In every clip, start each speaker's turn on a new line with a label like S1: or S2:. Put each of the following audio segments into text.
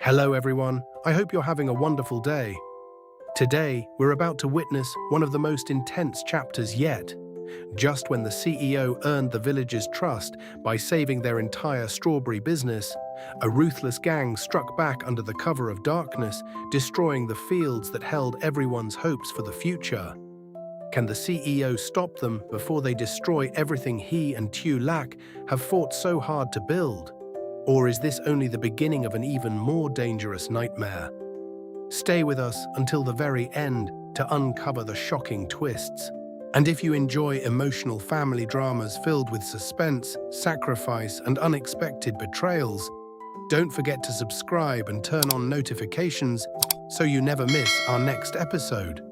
S1: Hello everyone, I hope you're having a wonderful day. Today, we're about to witness one of the most intense chapters yet. Just when the CEO earned the village's trust by saving their entire strawberry business, a ruthless gang struck back under the cover of darkness, destroying the fields that held everyone's hopes for the future. Can the CEO stop them before they destroy everything he and Tieu Lac have fought so hard to build? Or is this only the beginning of an even more dangerous nightmare? Stay with us until the very end to uncover the shocking twists. And if you enjoy emotional family dramas filled with suspense, sacrifice, and unexpected betrayals, don't forget to subscribe and turn on notifications so you never miss our next episode.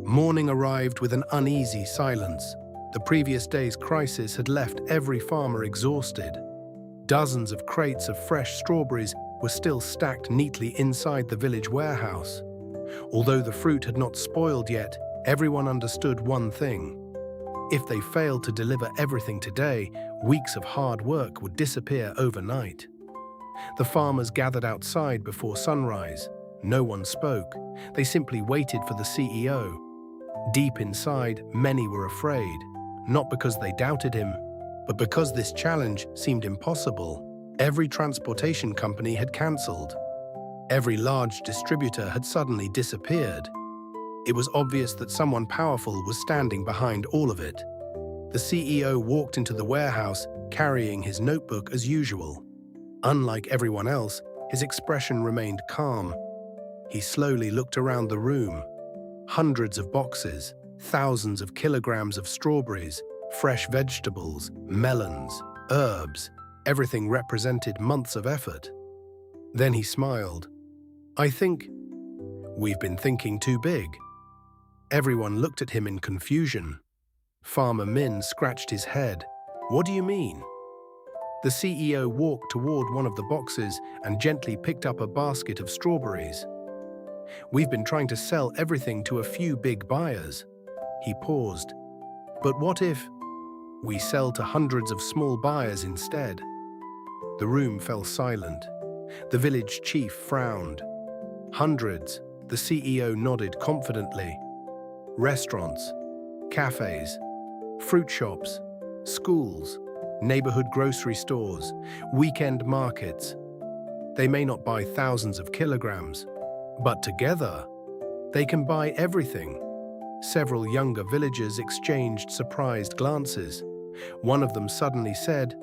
S1: Morning arrived with an uneasy silence. The previous day's crisis had left every farmer exhausted. Dozens of crates of fresh strawberries were still stacked neatly inside the village warehouse. Although the fruit had not spoiled yet, everyone understood one thing. If they failed to deliver everything today, weeks of hard work would disappear overnight. The farmers gathered outside before sunrise. No one spoke. They simply waited for the CEO. Deep inside, many were afraid, not because they doubted him, but because this challenge seemed impossible. Every transportation company had cancelled. Every large distributor had suddenly disappeared. It was obvious that someone powerful was standing behind all of it. The CEO walked into the warehouse carrying his notebook as usual. Unlike everyone else, his expression remained calm. He slowly looked around the room. Hundreds of boxes, thousands of kilograms of strawberries, fresh vegetables, melons, herbs, everything represented months of effort. Then he smiled. "I think we've been thinking too big." Everyone looked at him in confusion. Farmer Min scratched his head. "What do you mean?" The CEO walked toward one of the boxes and gently picked up a basket of strawberries. "We've been trying to sell everything to a few big buyers." He paused. "But what if we sell to hundreds of small buyers instead?" The room fell silent. The village chief frowned. "Hundreds," the CEO nodded confidently. "Restaurants, cafes, fruit shops, schools, neighborhood grocery stores, weekend markets. They may not buy thousands of kilograms, but together, they can buy everything." Several younger villagers exchanged surprised glances. One of them suddenly said,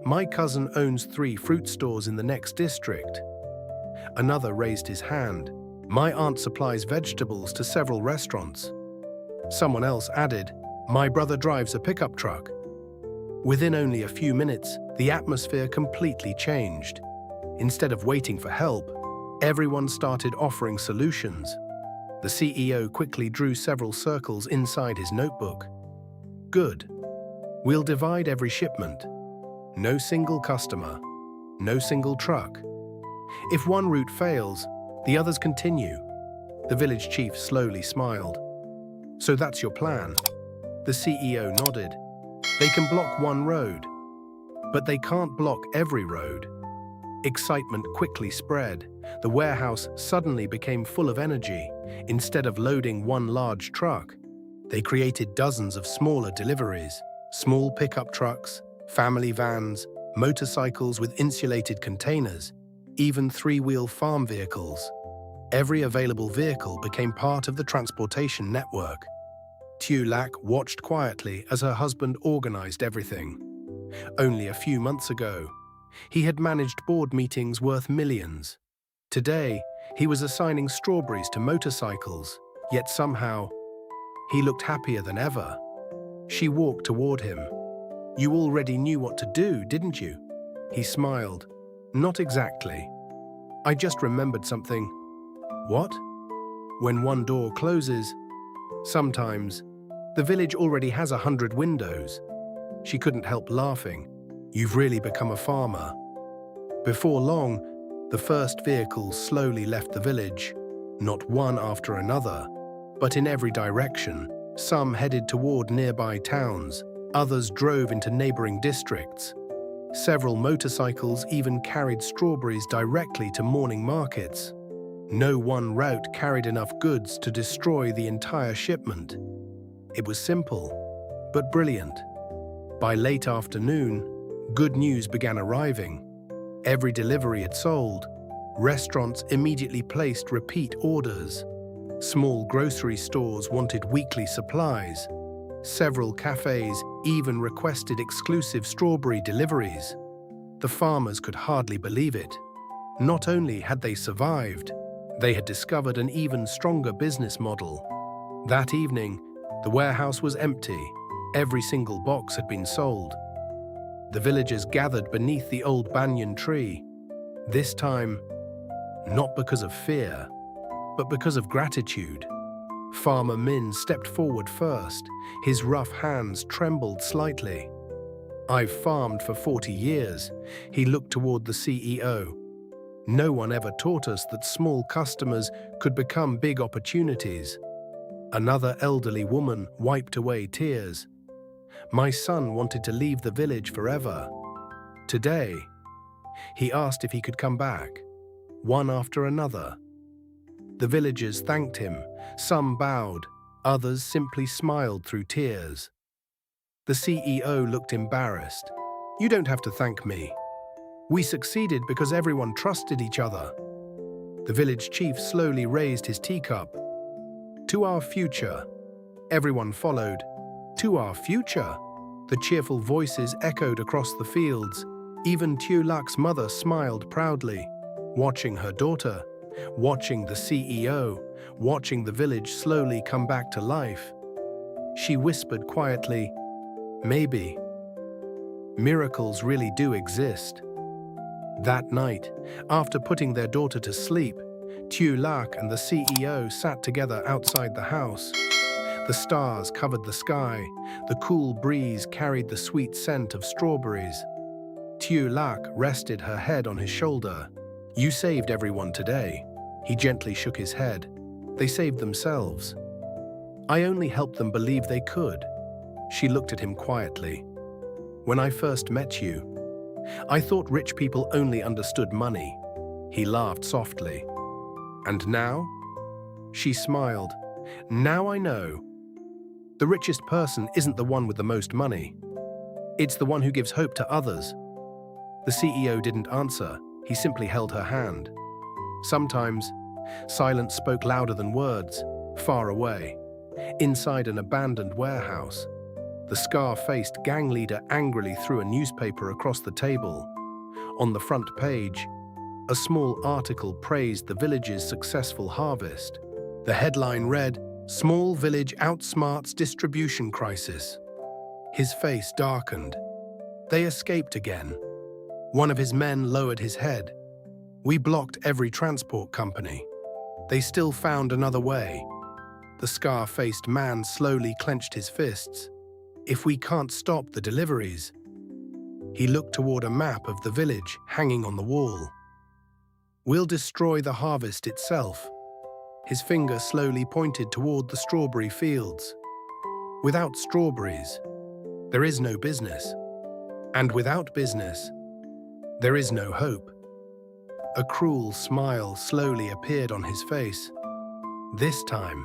S1: "My cousin owns 3 fruit stores in the next district." Another raised his hand. "My aunt supplies vegetables to several restaurants." Someone else added, "My brother drives a pickup truck." Within only a few minutes, the atmosphere completely changed. Instead of waiting for help, everyone started offering solutions. The CEO quickly drew several circles inside his notebook. "Good. We'll divide every shipment. No single customer. No single truck. If one route fails, the others continue." The village chief slowly smiled. "So that's your plan?" The CEO nodded. "They can block one road, but they can't block every road." Excitement quickly spread. The warehouse suddenly became full of energy. Instead of loading one large truck, they created dozens of smaller deliveries. Small pickup trucks, family vans, motorcycles with insulated containers, even 3-wheel farm vehicles. Every available vehicle became part of the transportation network. Tieu Lac watched quietly as her husband organized everything. Only a few months ago, he had managed board meetings worth millions. Today, he was assigning strawberries to motorcycles, yet somehow, he looked happier than ever. She walked toward him. "You already knew what to do, didn't you?" He smiled. "Not exactly. I just remembered something." "What?" "When one door closes, sometimes, the village already has 100 windows." She couldn't help laughing. "You've really become a farmer." Before long, the first vehicles slowly left the village, not one after another, but in every direction. Some headed toward nearby towns, others drove into neighboring districts. Several motorcycles even carried strawberries directly to morning markets. No one route carried enough goods to destroy the entire shipment. It was simple, but brilliant. By late afternoon, good news began arriving. Every delivery had sold. Restaurants immediately placed repeat orders. Small grocery stores wanted weekly supplies. Several cafes even requested exclusive strawberry deliveries. The farmers could hardly believe it. Not only had they survived, they had discovered an even stronger business model. That evening, the warehouse was empty. Every single box had been sold. The villagers gathered beneath the old banyan tree. This time, not because of fear, but because of gratitude. Farmer Min stepped forward first. His rough hands trembled slightly. "I've farmed for 40 years. He looked toward the CEO. "No one ever taught us that small customers could become big opportunities." Another elderly woman wiped away tears. "My son wanted to leave the village forever. Today, he asked if he could come back, one after another." The villagers thanked him. Some bowed, others simply smiled through tears. The CEO looked embarrassed. "You don't have to thank me. We succeeded because everyone trusted each other." The village chief slowly raised his teacup. "To our future." Everyone followed. "To our future." The cheerful voices echoed across the fields. Even Tieu Lac's mother smiled proudly, watching her daughter, watching the CEO, watching the village slowly come back to life. She whispered quietly, "Maybe miracles really do exist." That night, after putting their daughter to sleep, Tieu Lac and the CEO sat together outside the house. The stars covered the sky. The cool breeze carried the sweet scent of strawberries. Tieu Lac rested her head on his shoulder. "You saved everyone today." He gently shook his head. "They saved themselves. I only helped them believe they could." She looked at him quietly. "When I first met you, I thought rich people only understood money." He laughed softly. "And now?" She smiled. "Now I know. The richest person isn't the one with the most money. It's the one who gives hope to others." The CEO didn't answer. He simply held her hand. Sometimes, silence spoke louder than words, far away. Inside an abandoned warehouse, the scar-faced gang leader angrily threw a newspaper across the table. On the front page, a small article praised the village's successful harvest. The headline read, "Small Village Outsmarts Distribution Crisis." His face darkened. They escaped again. One of his men lowered his head. "We blocked every transport company. They still found another way." The scar-faced man slowly clenched his fists. "If we can't stop the deliveries..." He looked toward a map of the village hanging on the wall. "We'll destroy the harvest itself." His finger slowly pointed toward the strawberry fields. "Without strawberries, there is no business. And without business, there is no hope." A cruel smile slowly appeared on his face. This time,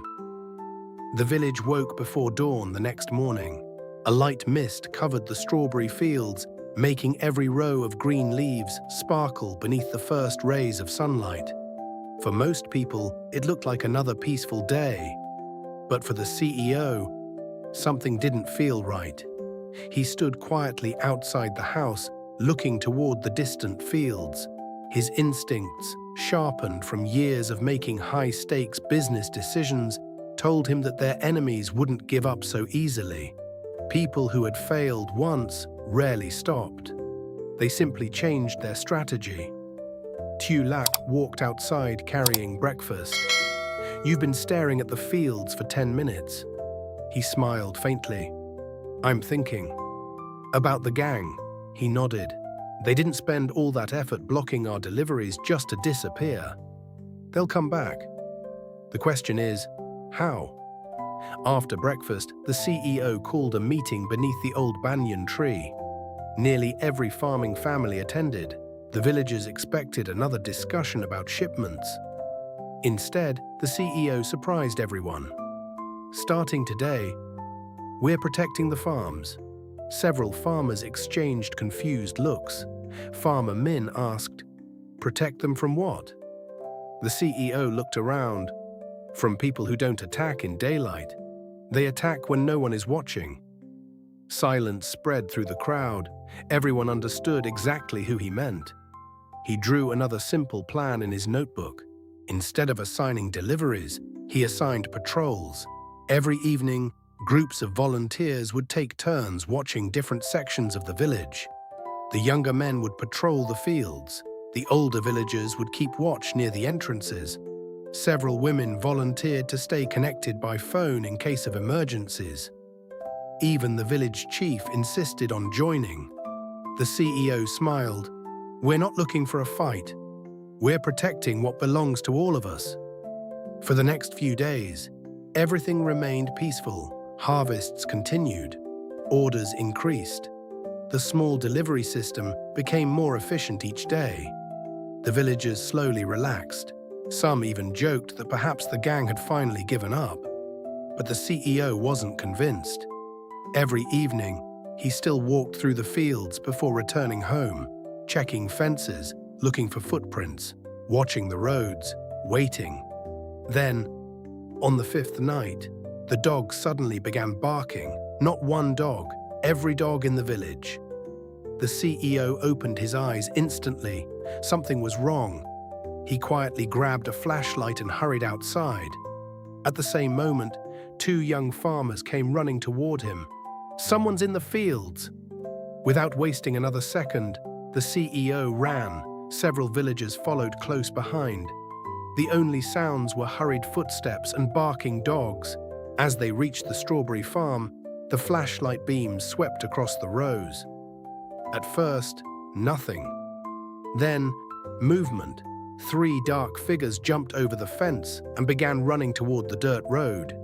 S1: the village woke before dawn the next morning. A light mist covered the strawberry fields, making every row of green leaves sparkle beneath the first rays of sunlight. For most people, it looked like another peaceful day. But for the CEO, something didn't feel right. He stood quietly outside the house, looking toward the distant fields. His instincts, sharpened from years of making high-stakes business decisions, told him that their enemies wouldn't give up so easily. People who had failed once rarely stopped. They simply changed their strategy. Tieu Lac walked outside carrying breakfast. "You've been staring at the fields for 10 minutes. He smiled faintly. "I'm thinking." "About the gang?" He nodded. "They didn't spend all that effort blocking our deliveries just to disappear. They'll come back. The question is, how?" After breakfast, the CEO called a meeting beneath the old banyan tree. Nearly every farming family attended. The villagers expected another discussion about shipments. Instead, the CEO surprised everyone. Starting today, we're protecting the farms. Several farmers exchanged confused looks. Farmer Min asked, "Protect them from what?" The CEO looked around. "From people who don't attack in daylight. They attack when no one is watching." Silence spread through the crowd. Everyone understood exactly who he meant. He drew another simple plan in his notebook. Instead of assigning deliveries, he assigned patrols. Every evening, groups of volunteers would take turns watching different sections of the village. The younger men would patrol the fields. The older villagers would keep watch near the entrances. Several women volunteered to stay connected by phone in case of emergencies. Even the village chief insisted on joining. The CEO smiled. "We're not looking for a fight. We're protecting what belongs to all of us." For the next few days, everything remained peaceful. Harvests continued. Orders increased. The small delivery system became more efficient each day. The villagers slowly relaxed. Some even joked that perhaps the gang had finally given up. But the CEO wasn't convinced. Every evening, he still walked through the fields before returning home, checking fences, looking for footprints, watching the roads, waiting. Then, on the fifth night, the dog suddenly began barking. Not one dog, every dog in the village. The CEO opened his eyes instantly. Something was wrong. He quietly grabbed a flashlight and hurried outside. At the same moment, two young farmers came running toward him. "Someone's in the fields!" Without wasting another second, the CEO ran. Several villagers followed close behind. The only sounds were hurried footsteps and barking dogs. As they reached the strawberry farm, the flashlight beams swept across the rows. At first, nothing. Then, movement. 3 dark figures jumped over the fence and began running toward the dirt road.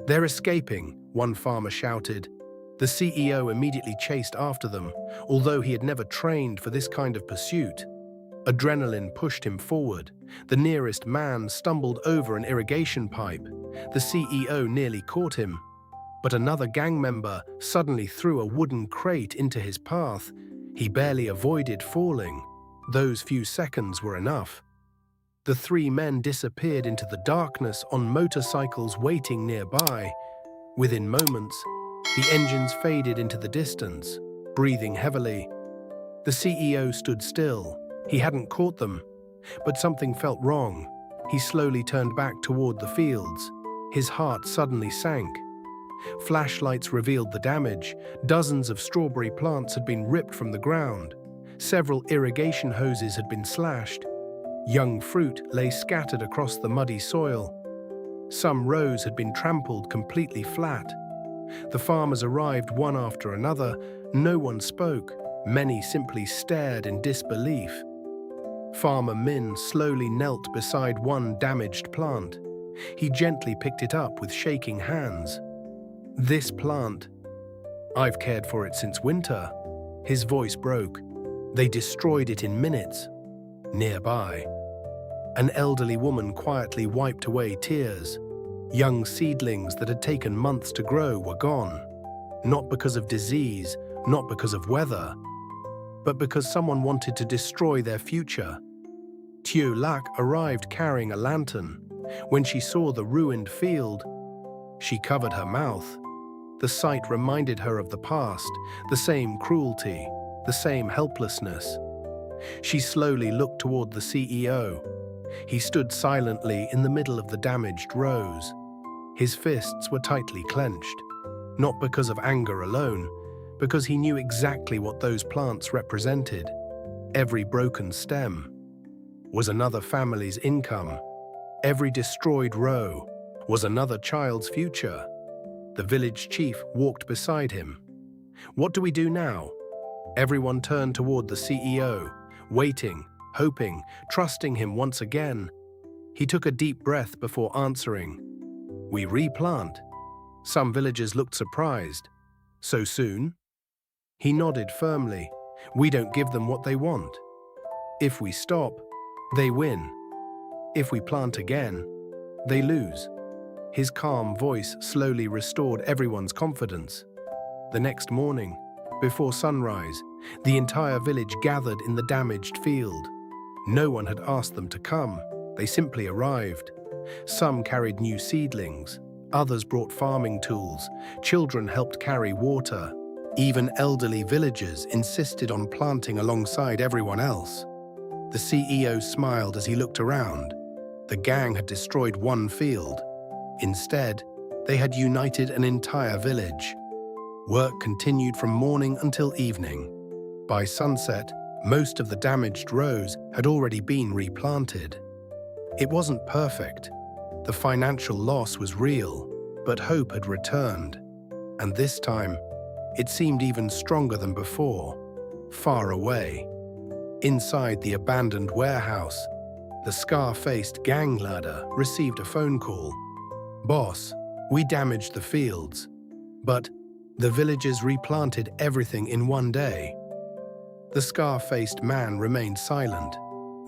S1: "They're escaping," one farmer shouted. The CEO immediately chased after them, although he had never trained for this kind of pursuit. Adrenaline pushed him forward. The nearest man stumbled over an irrigation pipe. The CEO nearly caught him. But another gang member suddenly threw a wooden crate into his path. He barely avoided falling. Those few seconds were enough. The 3 men disappeared into the darkness on motorcycles waiting nearby. Within moments, the engines faded into the distance, breathing heavily. The CEO stood still. He hadn't caught them, but something felt wrong. He slowly turned back toward the fields. His heart suddenly sank. Flashlights revealed the damage. Dozens of strawberry plants had been ripped from the ground. Several irrigation hoses had been slashed. Young fruit lay scattered across the muddy soil. Some rows had been trampled completely flat. The farmers arrived one after another. No one spoke. Many simply stared in disbelief. Farmer Min slowly knelt beside one damaged plant. He gently picked it up with shaking hands. "This plant, I've cared for it since winter." His voice broke. "They destroyed it in minutes." Nearby, an elderly woman quietly wiped away tears. Young seedlings that had taken months to grow were gone. Not because of disease, not because of weather, but because someone wanted to destroy their future. Tieu Lac arrived carrying a lantern. When she saw the ruined field, she covered her mouth. The sight reminded her of the past, the same cruelty, the same helplessness. She slowly looked toward the CEO. He stood silently in the middle of the damaged rows. His fists were tightly clenched, not because of anger alone, because he knew exactly what those plants represented. Every broken stem was another family's income. Every destroyed row was another child's future. The village chief walked beside him. "What do we do now?" Everyone turned toward the CEO, waiting, hoping, trusting him once again. He took a deep breath before answering. "We replant." Some villagers looked surprised. "So soon?" He nodded firmly. We don't give them what they want. If we stop, they win. If we plant again, they lose. His calm voice slowly restored everyone's confidence. The next morning, before sunrise, the entire village gathered in the damaged field. No one had asked them to come. They simply arrived. Some carried new seedlings. Others brought farming tools. Children helped carry water. Even elderly villagers insisted on planting alongside everyone else. The CEO smiled as he looked around. The gang had destroyed one field. Instead, they had united an entire village. Work continued from morning until evening. By sunset, most of the damaged rows had already been replanted. It wasn't perfect. The financial loss was real, but hope had returned. And this time, it seemed even stronger than before, far away. Inside the abandoned warehouse, the scar-faced gang leader received a phone call. "Boss, we damaged the fields, but the villagers replanted everything in one day." The scar-faced man remained silent.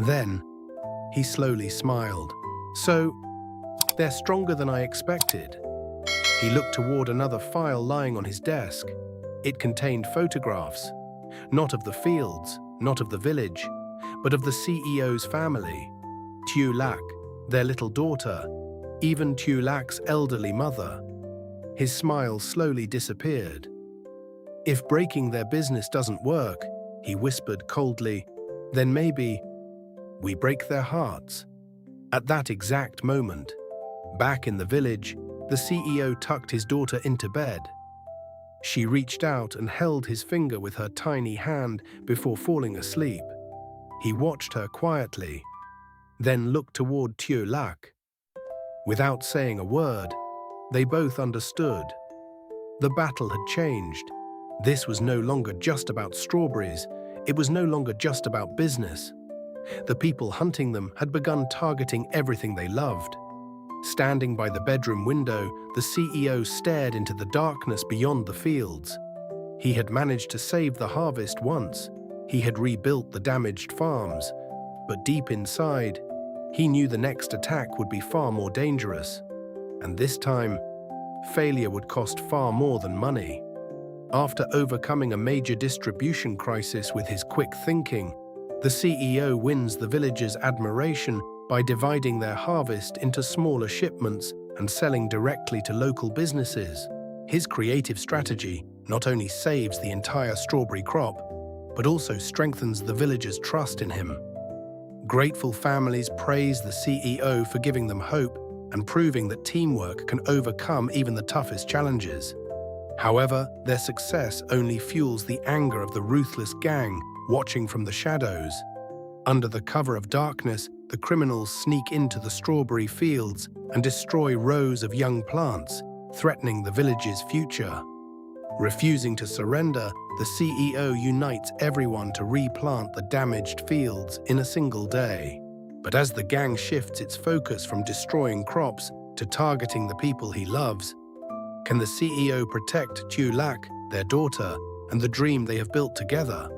S1: Then, he slowly smiled. "So, they're stronger than I expected." He looked toward another file lying on his desk. It contained photographs, not of the fields, not of the village, but of the CEO's family, Tieu Lac, their little daughter, even Tieu Lac's elderly mother. His smile slowly disappeared. "If breaking their business doesn't work," he whispered coldly, "then maybe we break their hearts." At that exact moment, back in the village, the CEO tucked his daughter into bed. She reached out and held his finger with her tiny hand before falling asleep. He watched her quietly, then looked toward Tieu Lac. Without saying a word, they both understood. The battle had changed. This was no longer just about strawberries. It was no longer just about business. The people hunting them had begun targeting everything they loved. Standing by the bedroom window, the CEO stared into the darkness beyond the fields. He had managed to save the harvest once. He had rebuilt the damaged farms. But deep inside, he knew the next attack would be far more dangerous. And this time, failure would cost far more than money. After overcoming a major distribution crisis with his quick thinking, the CEO wins the villagers' admiration by dividing their harvest into smaller shipments and selling directly to local businesses. His creative strategy not only saves the entire strawberry crop, but also strengthens the villagers' trust in him. Grateful families praise the CEO for giving them hope and proving that teamwork can overcome even the toughest challenges. However, their success only fuels the anger of the ruthless gang watching from the shadows. Under the cover of darkness, the criminals sneak into the strawberry fields and destroy rows of young plants, threatening the village's future. Refusing to surrender, the CEO unites everyone to replant the damaged fields in a single day. But as the gang shifts its focus from destroying crops to targeting the people he loves, can the CEO protect Tieu Lac, their daughter, and the dream they have built together?